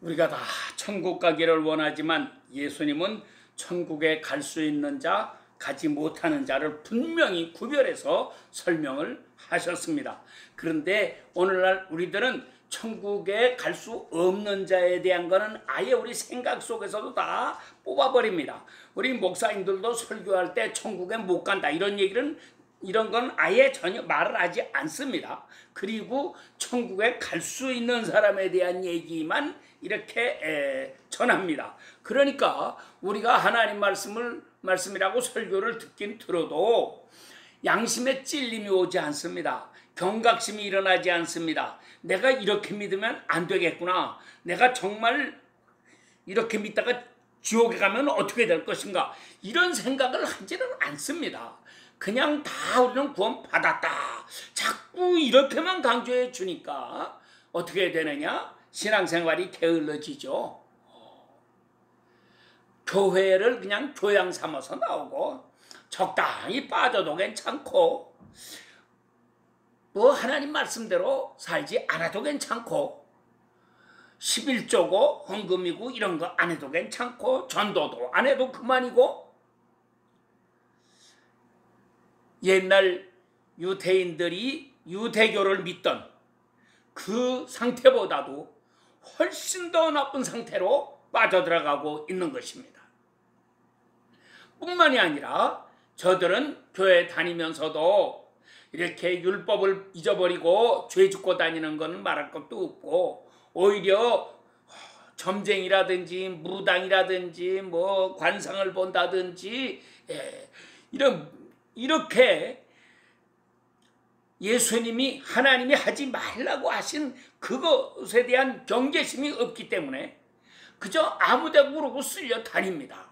우리가 다 천국 가기를 원하지만 예수님은 천국에 갈 수 있는 자, 가지 못하는 자를 분명히 구별해서 설명을 하셨습니다. 그런데 오늘날 우리들은 천국에 갈 수 없는 자에 대한 거는 아예 우리 생각 속에서도 다 뽑아버립니다. 우리 목사님들도 설교할 때 천국에 못 간다 이런 건 아예 전혀 말을 하지 않습니다. 그리고 천국에 갈 수 있는 사람에 대한 얘기만 이렇게 전합니다. 그러니까 우리가 하나님 말씀이라고 설교를 듣긴 들어도 양심에 찔림이 오지 않습니다. 경각심이 일어나지 않습니다. 내가 이렇게 믿으면 안 되겠구나. 내가 정말 이렇게 믿다가 지옥에 가면 어떻게 될 것인가. 이런 생각을 하지는 않습니다. 그냥 다 우리는 구원 받았다. 자꾸 이렇게만 강조해 주니까 어떻게 되느냐? 신앙생활이 게을러지죠. 교회를 그냥 교양 삼아서 나오고 적당히 빠져도 괜찮고 뭐 하나님 말씀대로 살지 않아도 괜찮고 11조고 헌금이고 이런 거 안 해도 괜찮고 전도도 안 해도 그만이고 옛날 유대인들이 유대교를 믿던 그 상태보다도 훨씬 더 나쁜 상태로 빠져들어가고 있는 것입니다. 뿐만이 아니라 저들은 교회 다니면서도 이렇게 율법을 잊어버리고 죄 짓고 다니는 것은 말할 것도 없고 오히려 점쟁이라든지 무당이라든지 뭐 관상을 본다든지 이렇게 예수님이 하나님이 하지 말라고 하신 그것에 대한 경계심이 없기 때문에 그저 아무데나 그러고 쓸려 다닙니다.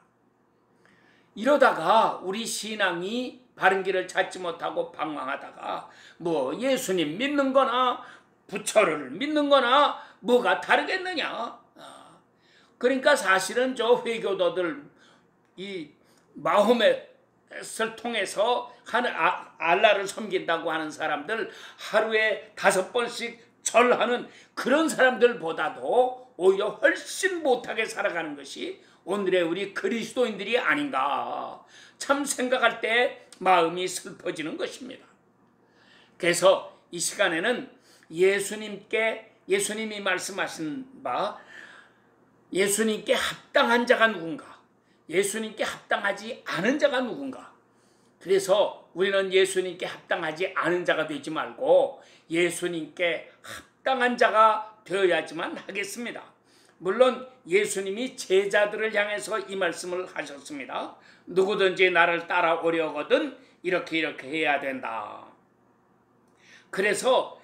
이러다가 우리 신앙이 바른 길을 찾지 못하고 방황하다가 뭐 예수님 믿는 거나 부처를 믿는 거나 뭐가 다르겠느냐. 그러니까 사실은 저 회교도들 이 마호멧을 통해서 알라를 섬긴다고 하는 사람들 하루에 5번씩 절하는 그런 사람들보다도 오히려 훨씬 못하게 살아가는 것이 오늘의 우리 그리스도인들이 아닌가 참 생각할 때 마음이 슬퍼지는 것입니다. 그래서 이 시간에는 예수님이 말씀하신 바 예수님께 합당한 자가 누군가, 예수님께 합당하지 않은 자가 누군가. 그래서 우리는 예수님께 합당하지 않은 자가 되지 말고 예수님께 합당한 자가 되어야지만 하겠습니다. 물론 예수님이 제자들을 향해서 이 말씀을 하셨습니다. 누구든지 나를 따라오려거든 이렇게 해야 된다. 그래서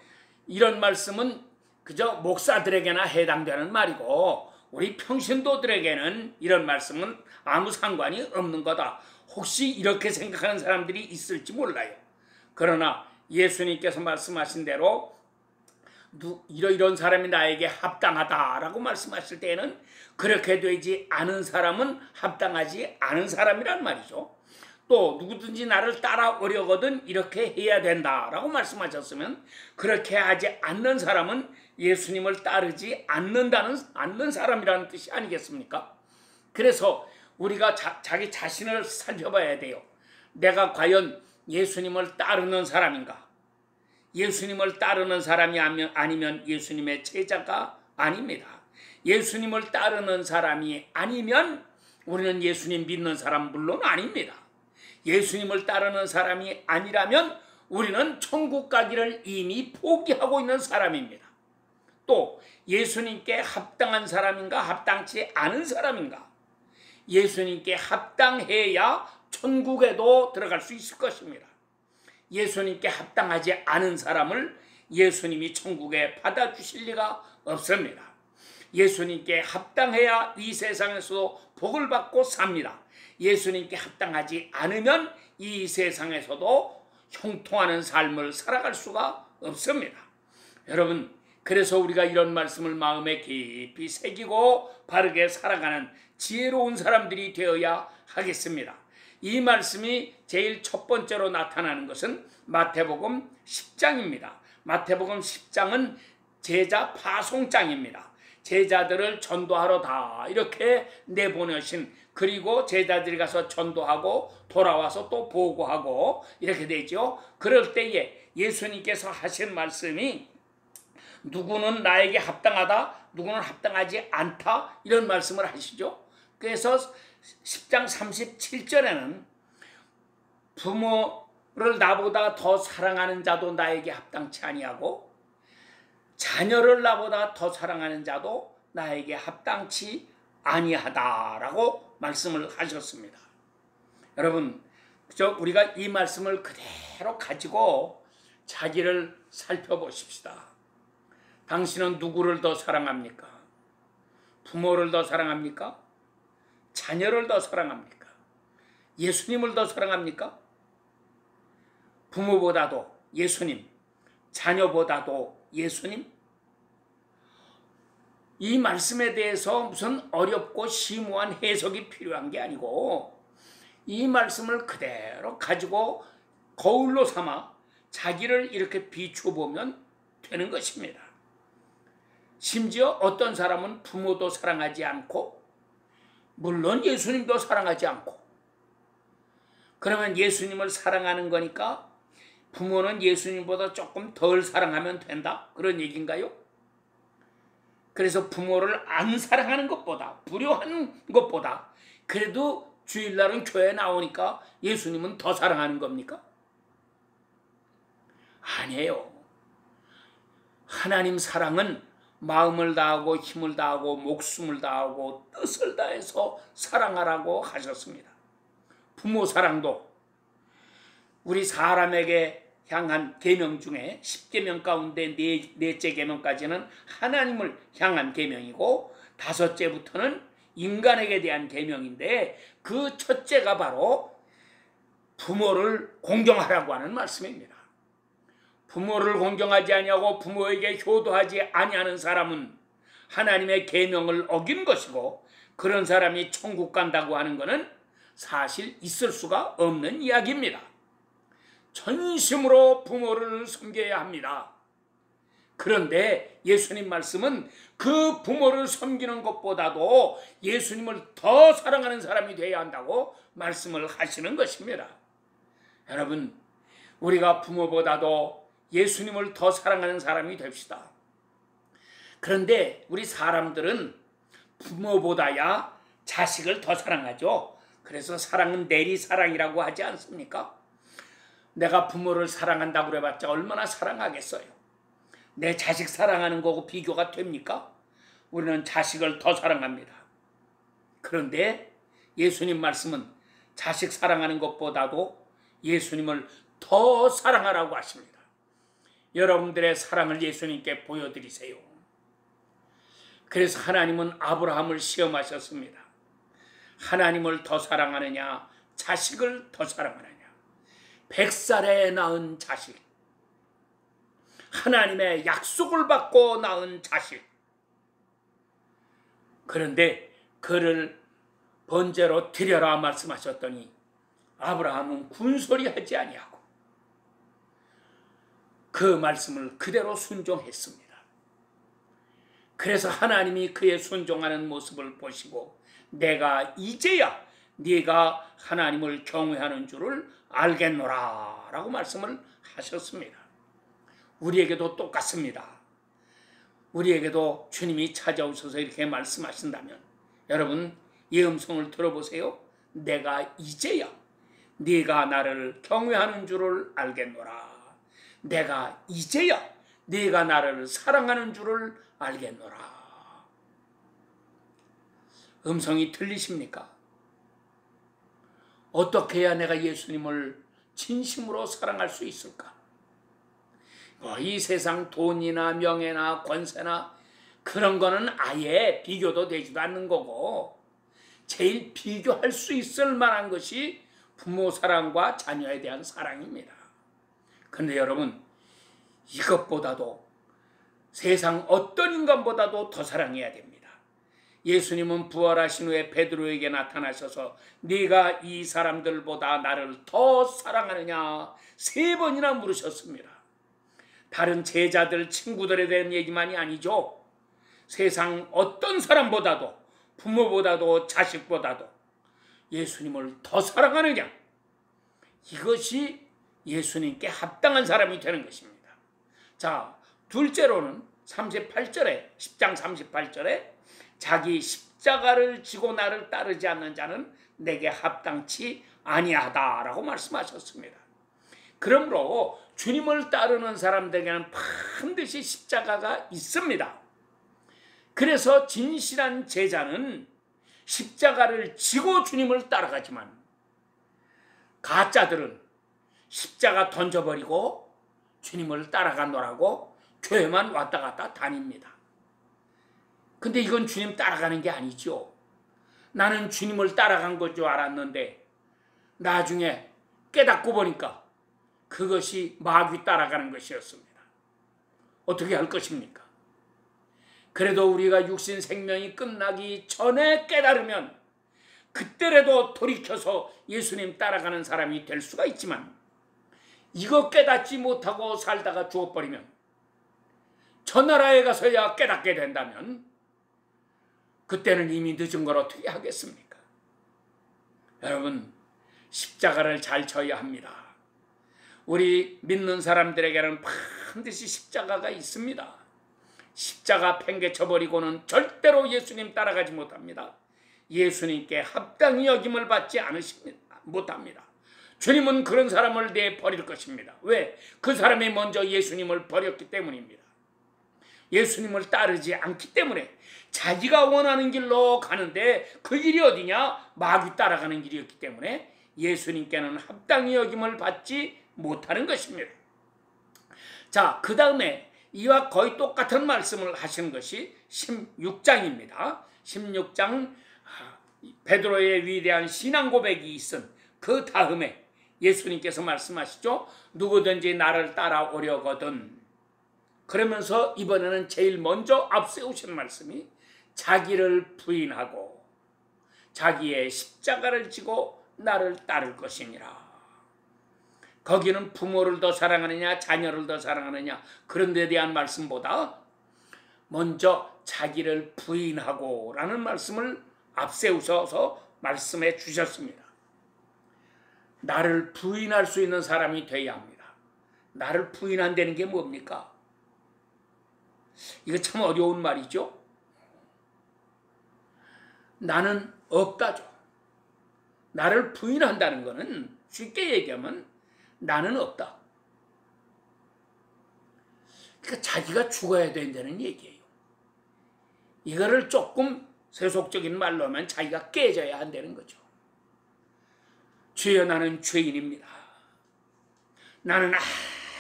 이런 말씀은 그저 목사들에게나 해당되는 말이고 우리 평신도들에게는 이런 말씀은 아무 상관이 없는 거다. 혹시 이렇게 생각하는 사람들이 있을지 몰라요. 그러나 예수님께서 말씀하신 대로 이런 사람이 나에게 합당하다라고 말씀하실 때에는 그렇게 되지 않은 사람은 합당하지 않은 사람이란 말이죠. 또 누구든지 나를 따라오려거든 이렇게 해야 된다라고 말씀하셨으면 그렇게 하지 않는 사람은 예수님을 따르지 않는 사람이라는 뜻이 아니겠습니까? 그래서 우리가 자기 자신을 살펴봐야 돼요. 내가 과연 예수님을 따르는 사람인가? 예수님을 따르는 사람이 아니면 예수님의 제자가 아닙니다. 예수님을 따르는 사람이 아니면 우리는 예수님 믿는 사람 물론 아닙니다. 예수님을 따르는 사람이 아니라면 우리는 천국 가기를 이미 포기하고 있는 사람입니다. 또 예수님께 합당한 사람인가 합당치 않은 사람인가? 예수님께 합당해야 천국에도 들어갈 수 있을 것입니다. 예수님께 합당하지 않은 사람을 예수님이 천국에 받아주실 리가 없습니다. 예수님께 합당해야 이 세상에서도 복을 받고 삽니다. 예수님께 합당하지 않으면 이 세상에서도 형통하는 삶을 살아갈 수가 없습니다. 여러분, 그래서 우리가 이런 말씀을 마음에 깊이 새기고 바르게 살아가는 지혜로운 사람들이 되어야 하겠습니다. 이 말씀이 제일 첫 번째로 나타나는 것은 마태복음 10장입니다. 마태복음 10장은 제자 파송장입니다. 제자들을 전도하러 다 이렇게 내보내신, 그리고 제자들이 가서 전도하고 돌아와서 또 보고하고 이렇게 되죠. 그럴 때에 예수님께서 하신 말씀이 누구는 나에게 합당하다, 누구는 합당하지 않다, 이런 말씀을 하시죠. 그래서 10장 37절에는 부모를 나보다 더 사랑하는 자도 나에게 합당치 아니하고 자녀를 나보다 더 사랑하는 자도 나에게 합당치 아니하다라고 말씀을 하셨습니다. 여러분, 우리가 이 말씀을 그대로 가지고 자기를 살펴보십시다. 당신은 누구를 더 사랑합니까? 부모를 더 사랑합니까? 자녀를 더 사랑합니까? 예수님을 더 사랑합니까? 부모보다도 예수님, 자녀보다도 예수님? 이 말씀에 대해서 무슨 어렵고 심오한 해석이 필요한 게 아니고 이 말씀을 그대로 가지고 거울로 삼아 자기를 이렇게 비춰보면 되는 것입니다. 심지어 어떤 사람은 부모도 사랑하지 않고 물론 예수님도 사랑하지 않고, 그러면 예수님을 사랑하는 거니까 부모는 예수님보다 조금 덜 사랑하면 된다, 그런 얘기인가요? 그래서 부모를 안 사랑하는 것보다, 불효하는 것보다 그래도 주일날은 교회에 나오니까 예수님은 더 사랑하는 겁니까? 아니에요. 하나님 사랑은 마음을 다하고 힘을 다하고 목숨을 다하고 뜻을 다해서 사랑하라고 하셨습니다. 부모 사랑도 우리 사람에게 향한 계명 중에 10계명 가운데 넷째 계명까지는 하나님을 향한 계명이고 5째부터는 인간에게 대한 계명인데 그 첫째가 바로 부모를 공경하라고 하는 말씀입니다. 부모를 공경하지 아니하고 부모에게 효도하지 아니하는 사람은 하나님의 계명을 어긴 것이고 그런 사람이 천국 간다고 하는 것은 사실 있을 수가 없는 이야기입니다. 전심으로 부모를 섬겨야 합니다. 그런데 예수님 말씀은 그 부모를 섬기는 것보다도 예수님을 더 사랑하는 사람이 되어야 한다고 말씀을 하시는 것입니다. 여러분, 우리가 부모보다도 예수님을 더 사랑하는 사람이 됩시다. 그런데 우리 사람들은 부모보다야 자식을 더 사랑하죠. 그래서 사랑은 내리사랑이라고 하지 않습니까? 내가 부모를 사랑한다고 그래봤자 얼마나 사랑하겠어요. 내 자식 사랑하는 거고 비교가 됩니까? 우리는 자식을 더 사랑합니다. 그런데 예수님 말씀은 자식 사랑하는 것보다도 예수님을 더 사랑하라고 하십니다. 여러분들의 사랑을 예수님께 보여드리세요. 그래서 하나님은 아브라함을 시험하셨습니다. 하나님을 더 사랑하느냐, 자식을 더 사랑하느냐. 100살에 낳은 자식, 하나님의 약속을 받고 낳은 자식. 그런데 그를 번제로 드려라 말씀하셨더니 아브라함은 군소리하지 아니하고 그 말씀을 그대로 순종했습니다. 그래서 하나님이 그의 순종하는 모습을 보시고 내가 이제야 네가 하나님을 경외하는 줄을 알겠노라 라고 말씀을 하셨습니다. 우리에게도 똑같습니다. 우리에게도 주님이 찾아오셔서 이렇게 말씀하신다면 여러분 이 음성을 들어보세요. 내가 이제야 네가 나를 경외하는 줄을 알겠노라. 내가 이제야 네가 나를 사랑하는 줄을 알겠노라. 음성이 들리십니까? 어떻게 해야 내가 예수님을 진심으로 사랑할 수 있을까? 이 세상 돈이나 명예나 권세나 그런 거는 아예 비교도 되지도 않는 거고 제일 비교할 수 있을 만한 것이 부모 사랑과 자녀에 대한 사랑입니다. 그런데 여러분 이것보다도 세상 어떤 인간보다도 더 사랑해야 됩니다. 예수님은 부활하신 후에 베드로에게 나타나셔서 네가 이 사람들보다 나를 더 사랑하느냐 3번이나 물으셨습니다. 다른 제자들 친구들에 대한 얘기만이 아니죠. 세상 어떤 사람보다도, 부모보다도, 자식보다도 예수님을 더 사랑하느냐, 이것이 예수님께 합당한 사람이 되는 것입니다. 자, 둘째로는 38절에, 10장 38절에 자기 십자가를 지고 나를 따르지 않는 자는 내게 합당치 아니하다라고 말씀하셨습니다. 그러므로 주님을 따르는 사람들에게는 반드시 십자가가 있습니다. 그래서 진실한 제자는 십자가를 지고 주님을 따라가지만, 가짜들은 십자가 던져버리고 주님을 따라가노라고 교회만 왔다 갔다 다닙니다. 근데 이건 주님 따라가는 게 아니죠. 나는 주님을 따라간 것 줄 알았는데 나중에 깨닫고 보니까 그것이 마귀 따라가는 것이었습니다. 어떻게 할 것입니까? 그래도 우리가 육신 생명이 끝나기 전에 깨달으면 그때라도 돌이켜서 예수님 따라가는 사람이 될 수가 있지만, 이거 깨닫지 못하고 살다가 죽어버리면, 저 나라에 가서야 깨닫게 된다면 그때는 이미 늦은 걸 어떻게 하겠습니까? 여러분, 십자가를 잘 져야 합니다. 우리 믿는 사람들에게는 반드시 십자가가 있습니다. 십자가 팽개쳐버리고는 절대로 예수님 따라가지 못합니다. 예수님께 합당히 여김을 받지 못합니다. 주님은 그런 사람을 내버릴 것입니다. 왜? 그 사람이 먼저 예수님을 버렸기 때문입니다. 예수님을 따르지 않기 때문에 자기가 원하는 길로 가는데 그 길이 어디냐? 마귀 따라가는 길이었기 때문에 예수님께는 합당히 여김을 받지 못하는 것입니다. 자, 그 다음에 이와 거의 똑같은 말씀을 하시는 것이 16장입니다. 16장 베드로의 위대한 신앙 고백이 있은 그 다음에 예수님께서 말씀하시죠. 누구든지 나를 따라오려거든. 그러면서 이번에는 제일 먼저 앞세우신 말씀이 자기를 부인하고 자기의 십자가를 지고 나를 따를 것이니라. 거기는 부모를 더 사랑하느냐 자녀를 더 사랑하느냐 그런 데 대한 말씀보다 먼저 자기를 부인하고 라는 말씀을 앞세우셔서 말씀해 주셨습니다. 나를 부인할 수 있는 사람이 되어야 합니다. 나를 부인한다는 게 뭡니까? 이거 참 어려운 말이죠. 나는 없다죠. 나를 부인한다는 것은 쉽게 얘기하면 나는 없다. 그러니까 자기가 죽어야 된다는 얘기예요. 이거를 조금 세속적인 말로 하면 자기가 깨져야 한다는 거죠. 주여 나는 죄인입니다. 나는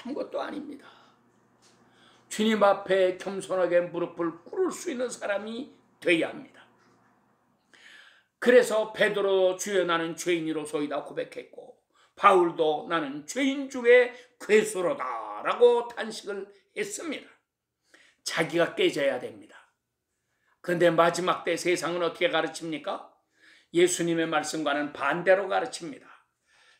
아무것도 아닙니다. 주님 앞에 겸손하게 무릎을 꿇을 수 있는 사람이 되어야 합니다. 그래서 베드로 주여 나는 죄인이로소이다 고백했고, 바울도 나는 죄인 중에 괴수로다 라고 탄식을 했습니다. 자기가 깨져야 됩니다. 그런데 마지막 때 세상은 어떻게 가르칩니까? 예수님의 말씀과는 반대로 가르칩니다.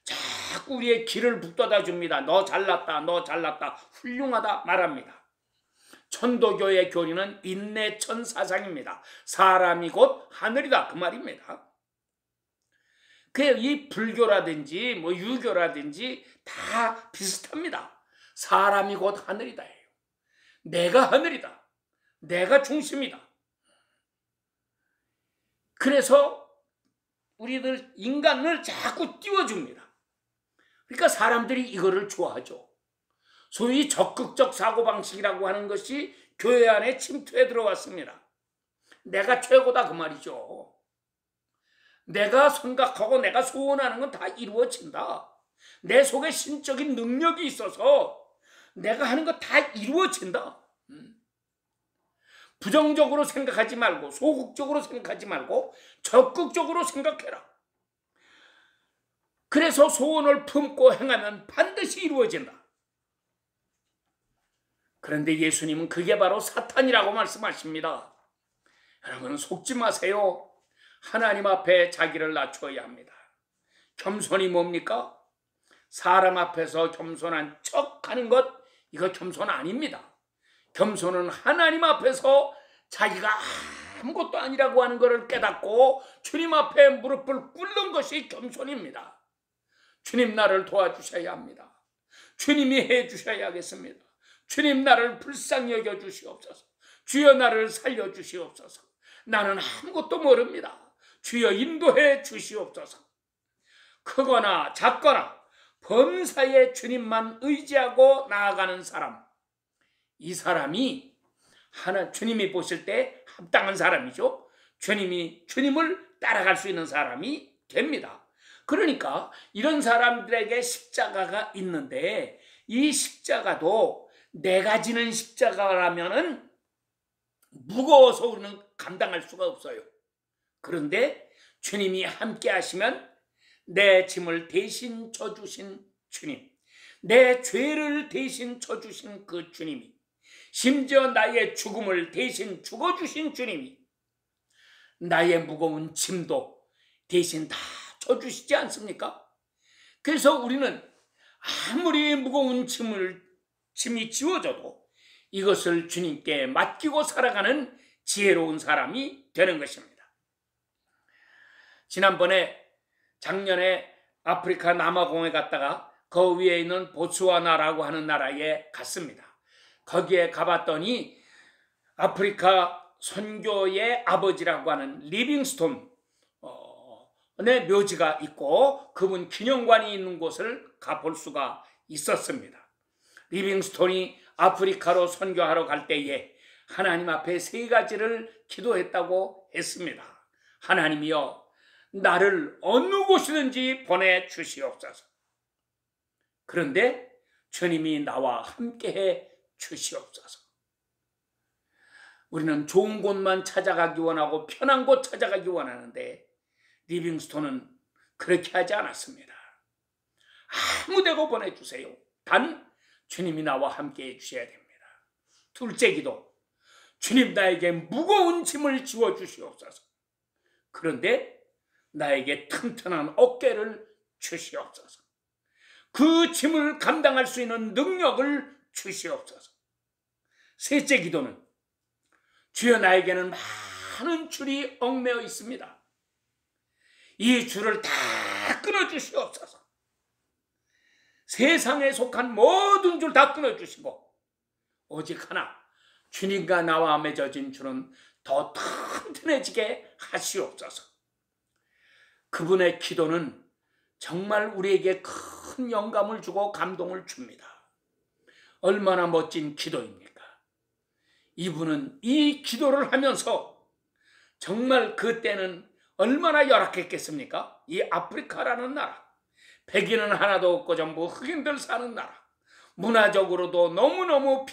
자꾸 우리의 길을 북돋아 줍니다. 너 잘났다, 너 잘났다, 훌륭하다 말합니다. 천도교의 교리는 인내천 사상입니다. 사람이 곧 하늘이다 그 말입니다. 이 불교라든지 뭐 유교라든지 다 비슷합니다. 사람이 곧 하늘이다. 내가 하늘이다. 내가 중심이다. 그래서 우리들 인간을 자꾸 띄워줍니다. 그러니까 사람들이 이거를 좋아하죠. 소위 적극적 사고방식이라고 하는 것이 교회 안에 침투해 들어왔습니다. 내가 최고다 그 말이죠. 내가 생각하고 내가 소원하는 건 다 이루어진다. 내 속에 신적인 능력이 있어서 내가 하는 거 다 이루어진다. 부정적으로 생각하지 말고 소극적으로 생각하지 말고 적극적으로 생각해라. 그래서 소원을 품고 행하면 반드시 이루어진다. 그런데 예수님은 그게 바로 사탄이라고 말씀하십니다. 여러분 속지 마세요. 하나님 앞에 자기를 낮춰야 합니다. 겸손이 뭡니까? 사람 앞에서 겸손한 척하는 것, 이거 겸손 아닙니다. 겸손은 하나님 앞에서 자기가 아무것도 아니라고 하는 것을 깨닫고 주님 앞에 무릎을 꿇는 것이 겸손입니다. 주님 나를 도와주셔야 합니다. 주님이 해주셔야겠습니다. 주님 나를 불쌍히 여겨주시옵소서. 주여 나를 살려주시옵소서. 나는 아무것도 모릅니다. 주여 인도해 주시옵소서. 크거나 작거나 범사에 주님만 의지하고 나아가는 사람, 이 사람이 주님이 보실 때 합당한 사람이죠. 주님을 따라갈 수 있는 사람이 됩니다. 그러니까 이런 사람들에게 십자가가 있는데, 이 십자가도 내가 지는 십자가라면은 무거워서 우리는 감당할 수가 없어요. 그런데 주님이 함께 하시면 내 짐을 대신 져주신 주님, 내 죄를 대신 져주신 그 주님이, 심지어 나의 죽음을 대신 죽어주신 주님이 나의 무거운 짐도 대신 다 져주시지 않습니까? 그래서 우리는 아무리 무거운 짐이 지워져도 이것을 주님께 맡기고 살아가는 지혜로운 사람이 되는 것입니다. 작년에 아프리카 남아공에 갔다가 그 위에 있는 보츠와나라고 하는 나라에 갔습니다. 거기에 가봤더니 아프리카 선교의 아버지라고 하는 리빙스톤의 묘지가 있고 그분 기념관이 있는 곳을 가볼 수가 있었습니다. 리빙스톤이 아프리카로 선교하러 갈 때에 하나님 앞에 3가지를 기도했다고 했습니다. 하나님이여, 나를 어느 곳이든지 보내주시옵소서. 그런데 주님이 나와 함께해 주시옵소서. 우리는 좋은 곳만 찾아가기 원하고 편한 곳 찾아가기 원하는데 리빙스톤은 그렇게 하지 않았습니다. 아무 데고 보내주세요. 단 주님이 나와 함께 해주셔야 됩니다. 둘째 기도, 주님 나에게 무거운 짐을 지워주시옵소서. 그런데 나에게 튼튼한 어깨를 주시옵소서. 그 짐을 감당할 수 있는 능력을 주시옵소서. 셋째 기도는, 주여 나에게는 많은 줄이 얽매여 있습니다. 이 줄을 다 끊어주시옵소서. 세상에 속한 모든 줄 다 끊어주시고 오직 하나, 주님과 나와 맺어진 줄은 더 튼튼해지게 하시옵소서. 그분의 기도는 정말 우리에게 큰 영감을 주고 감동을 줍니다. 얼마나 멋진 기도입니까? 이분은 이 기도를 하면서 정말 그때는 얼마나 열악했겠습니까? 이 아프리카라는 나라, 백인은 하나도 없고 전부 흑인들 사는 나라, 문화적으로도 너무너무